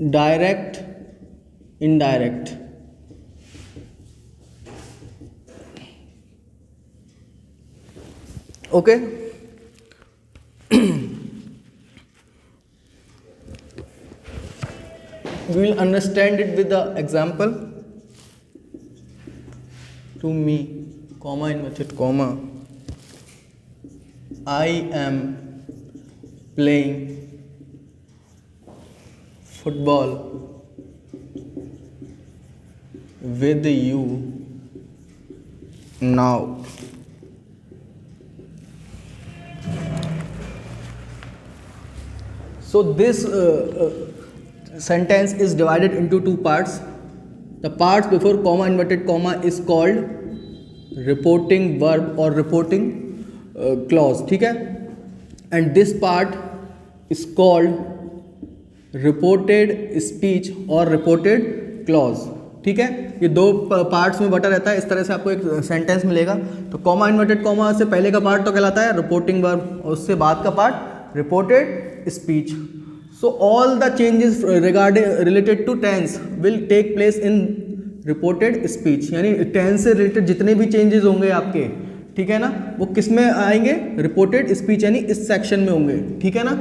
Direct, indirect. Okay, we will understand it with the example. To me, comma inverted comma, I am playing football with you now. So this sentence is divided into two parts. The parts before comma inverted comma is called reporting verb or reporting clause, ठीक है, and this part is called reported speech or reported clause, ठीक है। ये दो parts में बटा रहता है। इस तरह से आपको एक सेंटेंस मिलेगा। तो कॉमा इन्वर्टेड कॉमा से पहले का पार्ट तो कहलाता है रिपोर्टिंग वर्ब और उससे बाद का part reported speech. So all the changes regarding related to tense will take place in reported speech, यानी tense से रिलेटेड जितने भी चेंजेस होंगे आपके, ठीक है ना, वो किस में आएंगे? रिपोर्टेड स्पीच, यानी इस सेक्शन में होंगे, ठीक है ना।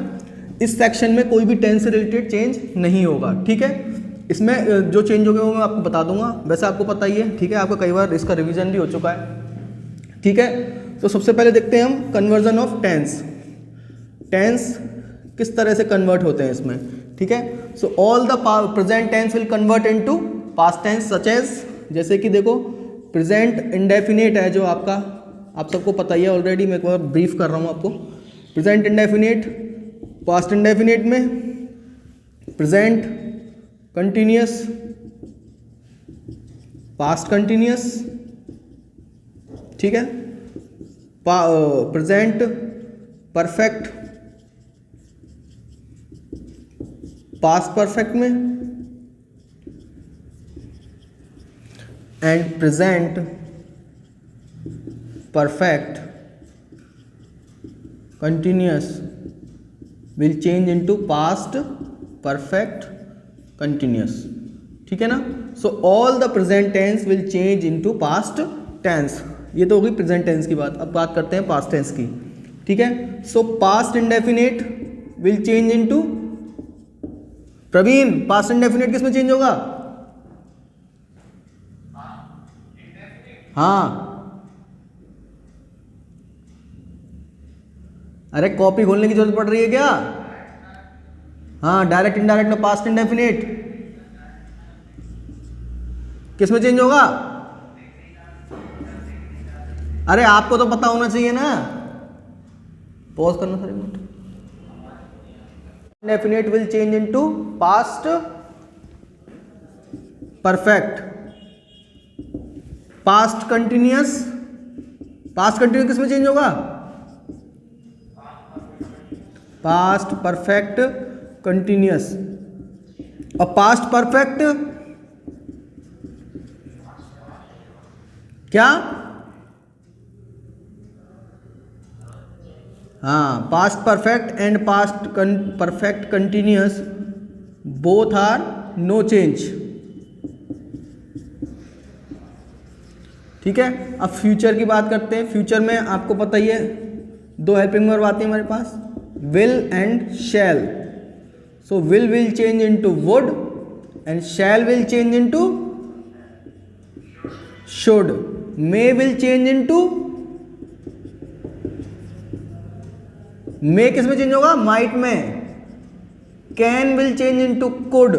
इस सेक्शन में कोई भी टेंस से रिलेटेड चेंज नहीं होगा, ठीक है। इसमें जो चेंज होंगे वो मैं आपको बता दूंगा, वैसे आपको पता ही है, ठीक है, आपका कई बार इसका रिविजन भी हो चुका है, ठीक है। तो सबसे पहले देखते हैं हम कन्वर्जन ऑफ टेंस। टेंस किस तरह से कन्वर्ट होते हैं इसमें, ठीक है। So all the present tense will convert into past tense such as, जैसे कि देखो प्रेजेंट इंडेफिनेट है जो आपका, आप सबको पता ही है ऑलरेडी, मैं एक बार ब्रीफ कर रहा हूँ आपको। प्रेजेंट इंडेफिनेट, पास्ट इंडेफिनेट में प्रेजेंट कंटिन्यूअस, पास्ट कंटिन्यूअस, ठीक है, प्रेजेंट परफेक्ट, पास्ट परफेक्ट में, and present perfect continuous will change into past perfect continuous, ठीक है ना। So all the present tense will change into past tense. ये तो होगी प्रेजेंट टेंस की बात। अब बात करते हैं पास्ट टेंस की, ठीक है। So past indefinite will change into, Praveen past indefinite किस में चेंज होगा? हाँ, अरे कॉपी खोलने की जरूरत पड़ रही है क्या? हाँ, डायरेक्ट इनडायरेक्ट में पास्ट इंडेफिनेट किस में चेंज होगा? अरे आपको तो पता होना चाहिए ना। पॉज करना सर एक minute. Indefinite will change into past perfect, past continuous, past continuous किस में चेंज होगा? past perfect continuous। और past perfect क्या? हाँ, past perfect and past perfect continuous both are no change, ठीक है। अब फ्यूचर की बात करते हैं। फ्यूचर में आपको पता ही है दो हेल्पिंग वर्ब आती है हमारे पास, will and shall. So will change into would and shall will change into should. May will change into, may किस में चेंज होगा? माइट में। Can will change into could,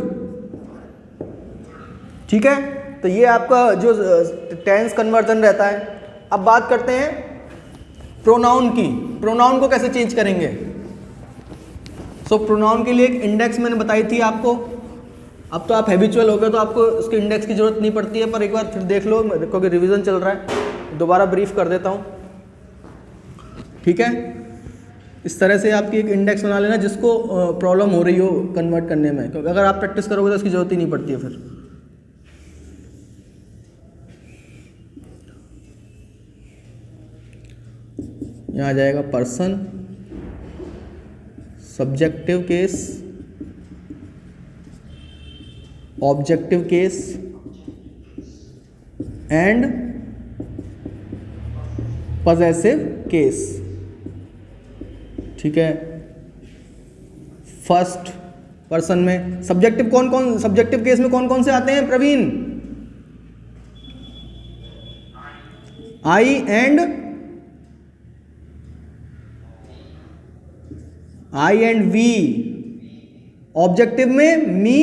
ठीक है। तो ये आपका जो टेंस कन्वर्जन रहता है। अब बात करते हैं प्रोनाउन की। प्रोनाउन को कैसे चेंज करेंगे? सो प्रोनाउन के लिए एक इंडेक्स मैंने बताई थी आपको। अब तो आप हैबिचुअल हो गए तो आपको उसके इंडेक्स की जरूरत नहीं पड़ती है, पर एक बार फिर देख लो क्योंकि रिवीजन चल रहा है, दोबारा ब्रीफ कर देता हूँ, ठीक है। इस तरह से आपकी एक इंडेक्स बना लेना जिसको प्रॉब्लम हो रही हो कन्वर्ट करने में, क्योंकि अगर आप प्रैक्टिस करोगे तो उसकी जरूरत ही नहीं पड़ती है। फिर यहाँ आ जाएगा person, subjective case, objective case and possessive case. ठीक है, फर्स्ट पर्सन में सब्जेक्टिव सब्जेक्टिव केस में कौन कौन से आते हैं प्रवीण? आई एंड वी। ऑब्जेक्टिव में मी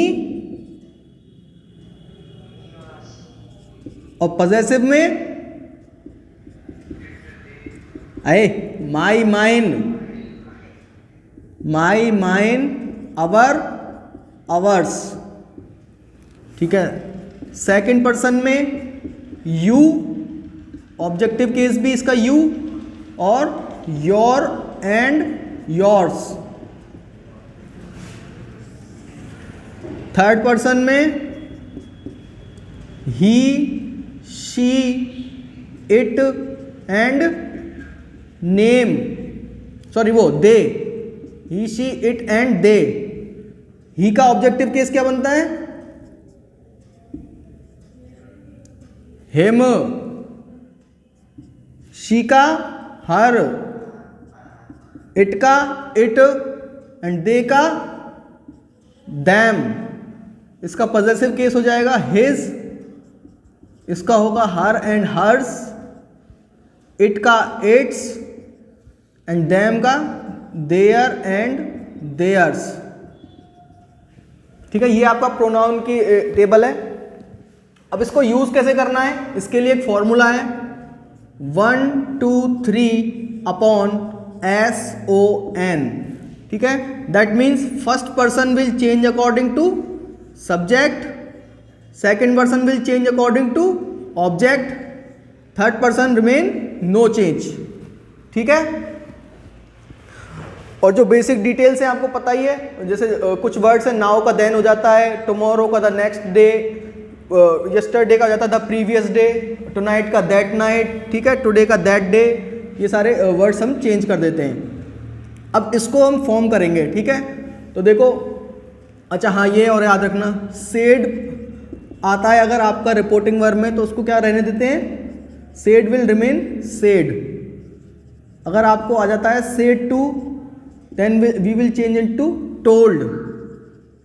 और पॉजेसिव में माई माइन अवर अवर्स। ठीक है, सेकंड पर्सन में यू, ऑब्जेक्टिव केस भी इसका यू, और your and yours. Third person में he, she, it and name, sorry वो they, he, she, it and they. He का ऑब्जेक्टिव केस क्या बनता है? हिम, शी का हर, इट का इट एंड दे का दैम। इसका पॉजेसिव केस हो जाएगा हिज, इसका होगा हर एंड हर्स, इट का इट्स एंड दैम का देयर एंड देयर्स। ठीक है, ये आपका प्रोनाउन की टेबल है। अब इसको यूज कैसे करना है, इसके लिए एक फॉर्मूला है 1 2 3 अपॉन SON। ठीक है, that means first person will change according to subject, second person will change according to object, third person remain no change. ठीक है, और जो बेसिक डिटेल्स हैं आपको पता ही है, जैसे कुछ वर्ड्स हैं, नाउ का देन हो जाता है, टुमारो का द नेक्स्ट डे, यस्टरडे का हो जाता है द प्रीवियस डे, टुनाइट का दैट नाइट। ठीक है, टुडे का दैट डे। ये सारे वर्ड्स हम चेंज कर देते हैं। अब इसको हम फॉर्म करेंगे। ठीक है, तो देखो, अच्छा हाँ, ये और याद रखना, सेड आता है अगर आपका रिपोर्टिंग वर्ब में तो उसको क्या रहने देते हैं? Said will remain said. अगर आपको आ जाता है said to, then we will change into told.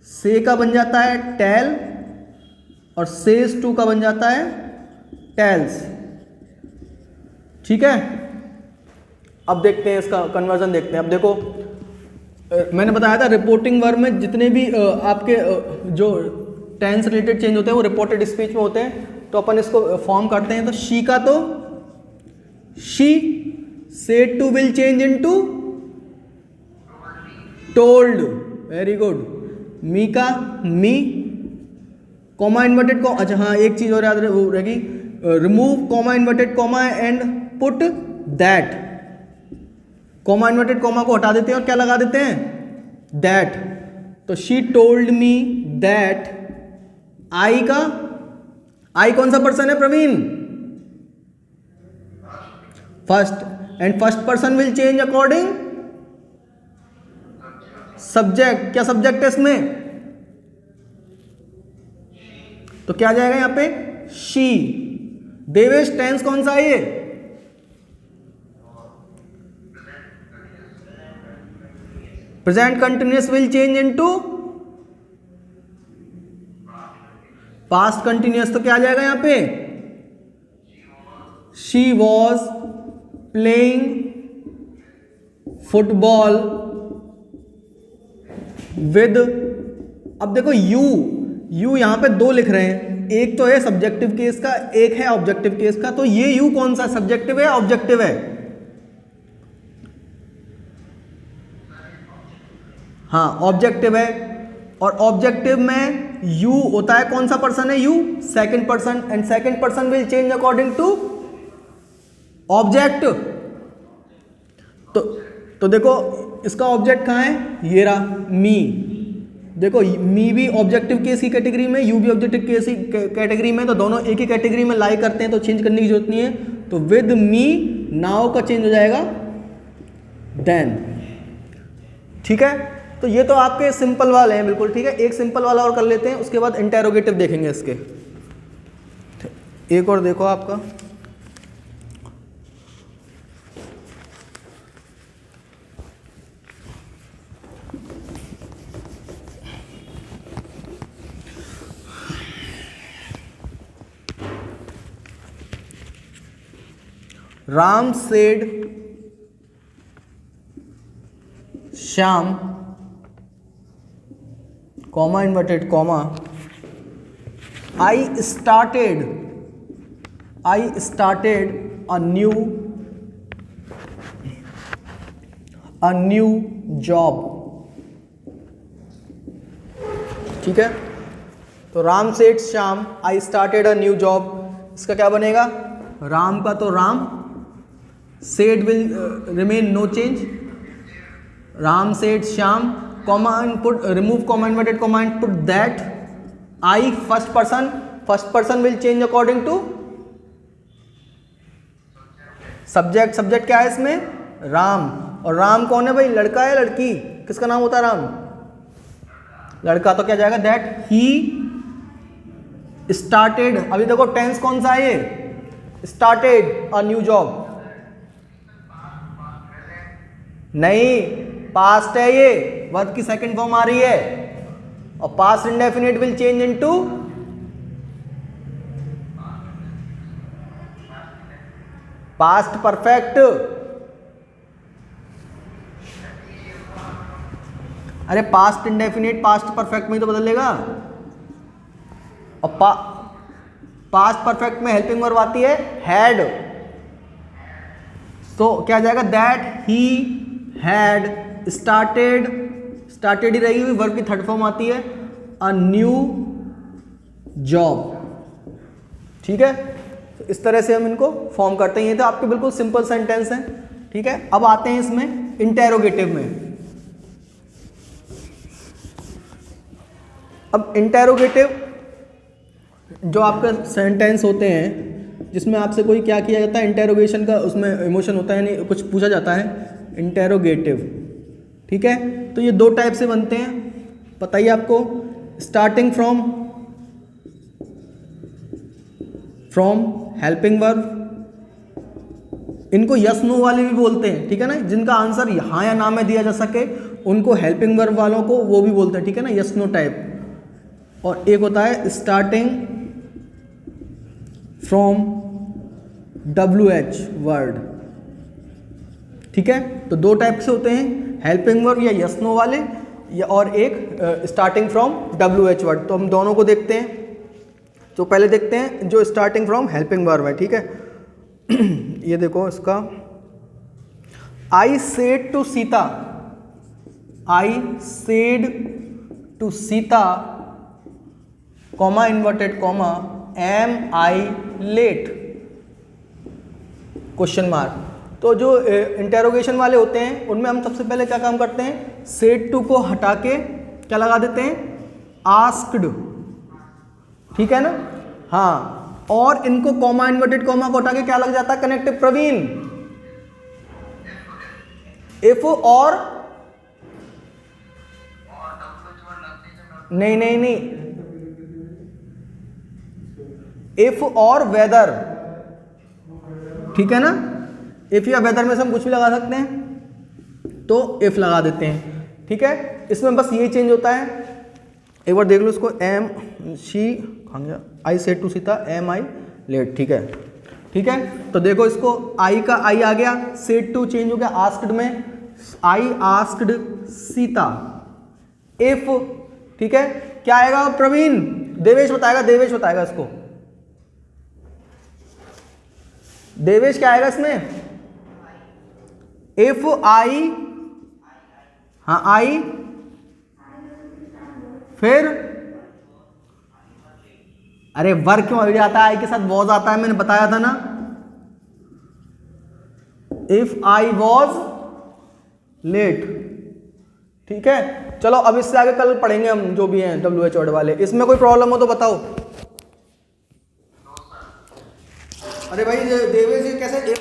Say का बन जाता है टेल और सेज टू का बन जाता है टेल्स। ठीक है, अब देखते हैं इसका कन्वर्जन देखते हैं। अब देखो, मैंने बताया था रिपोर्टिंग वर्ब में जितने भी आपके जो टेंस रिलेटेड चेंज होते हैं वो रिपोर्टेड स्पीच में होते हैं। तो अपन इसको फॉर्म करते हैं। तो शी का तो she, said to will change into told. Very good. Me का मी, कॉमा इन्वर्टेड कॉमा, अच्छा हाँ एक चीज और याद रहेगी, remove comma inverted comma and put that. Comma inverted comma को हटा देते हैं और क्या लगा देते हैं? दैट। तो she told me that. I का, आई कौन सा पर्सन है Praveen? First, and first person will change according subject. क्या सब्जेक्ट है इसमें? तो क्या आ जाएगा यहां पे? शी। देवेश टेंस कौन सा है ये? Present continuous will change into past continuous. तो क्या आ जाएगा यहां पे? She was playing football with. अब देखो यू यहां पे दो लिख रहे हैं, एक तो है सब्जेक्टिव केस का, एक है ऑब्जेक्टिव केस का। तो ये यू कौन सा, सब्जेक्टिव है ऑब्जेक्टिव है? हाँ ऑब्जेक्टिव है। और ऑब्जेक्टिव में यू होता है, कौन सा पर्सन है you? Second person. And second person will change according to object. तो देखो इसका ऑब्जेक्ट कहां है? ये रहा मी। देखो मी भी ऑब्जेक्टिव केस की कैटेगरी में, यू भी ऑब्जेक्टिव केस की कैटेगरी में, तो दोनों एक ही कैटेगरी में लाई करते हैं, तो चेंज करने की जरूरत नहीं है। तो विद मी नाउ का चेंज हो जाएगा देन। ठीक है, तो ये तो आपके सिंपल वाले हैं बिल्कुल, ठीक है। एक सिंपल वाला और कर लेते हैं, उसके बाद इंटेरोगेटिव देखेंगे इसके। एक और देखो आपका, Ram said Shyam, comma inverted comma, I started a new job, ठीक है। तो Ram said Shyam, I started a new job, इसका क्या बनेगा? राम का तो Ram, said will remain no change, Ram said Shyam, comma put remove comma inverted comma and put that I first person will change according to subject. Subject क्या है इसमें? राम। और राम कौन है भाई? लड़का है लड़की? किसका नाम होता है राम? लड़का। तो क्या जाएगा? दैट ही स्टार्टेड, अभी देखो टेंस कौन सा है ये? स्टार्टेड अ न्यू जॉब, नहीं पास्ट है ये, वर्ब की सेकंड फॉर्म आ रही है, और past indefinite will change into past perfect. अरे पास्ट इंडेफिनिट पास्ट परफेक्ट में ही तो बदलेगा, और पास्ट परफेक्ट में हेल्पिंग वर्ब आती है हैड, तो क्या जाएगा? That he had started, started he रहेगी, वर्ब की थर्ड फॉर्म आती है अ न्यू जॉब, ठीक है। तो इस तरह से हम इनको फॉर्म करते हैं। ये तो आपके बिल्कुल सिंपल सेंटेंस हैं, ठीक है। अब आते हैं इसमें इंटेरोगेटिव में। अब इंटेरोगेटिव जो आपके सेंटेंस होते हैं जिसमें आपसे कोई क्या किया जाता है, इंटेरोगेशन का उसमें इमोशन होता है, यानी कुछ पूछा जाता है, इंटेरोगेटिव, ठीक है। तो ये दो टाइप से बनते हैं, पता ही आपको। स्टार्टिंग फ्रॉम हेल्पिंग वर्ब, इनको यस नो वाले भी बोलते हैं, ठीक है ना। जिनका आंसर हाँ या ना में दिया जा सके उनको हेल्पिंग वर्ब वालों को वो भी बोलते हैं, ठीक है ना, यस नो टाइप। और एक होता है स्टार्टिंग फ्रॉम WH वर्ड, ठीक है। तो दो टाइप से होते हैं, हेल्पिंग वर्ब या यस नो वाले, या और एक स्टार्टिंग फ्रॉम WH वर्ड। तो हम दोनों को देखते हैं। तो पहले देखते हैं जो स्टार्टिंग फ्रॉम हेल्पिंग वर्ब है, ठीक है। ये देखो इसका, I said to Sita, I said to Sita, comma inverted comma, am I late, question mark. तो जो इंटेरोगेशन वाले होते हैं उनमें हम सबसे पहले क्या काम करते हैं, सेड टू को हटा के क्या लगा देते हैं, आस्क्ड, ठीक है ना। हाँ, और इनको कॉमा इन्वर्टेड कॉमा को हटा के क्या लग जाता है, कनेक्टिव प्रवीण। इफ और नहीं, इफ और वेदर, ठीक है ना। इफ या वेदर में से हम कुछ भी लगा सकते हैं, तो इफ लगा देते हैं, ठीक है। इसमें बस ये चेंज होता है, एक बार देख लो इसको, am she, I said to Sita am I late, ठीक है, ठीक है। तो देखो इसको, आई का आई आ गया, सेड टू चेंज हो गया आस्क्ड में, आई आस्क्ड सीता, इफ, ठीक है। क्या आएगा प्रवीण? देवेश बताएगा इसको, देवेश क्या आएगा इसमें? इफ आई, हाँ आई, फिर अरे वर्क क्यों आइडिया आता है, आई के साथ वॉज आता है, मैंने बताया था ना। इफ आई वॉज लेट, ठीक है। चलो अब इससे आगे कल पढ़ेंगे हम जो भी हैं WH वर्ड वाले। इसमें कोई प्रॉब्लम हो तो बताओ। अरे भाई देवेश कैसे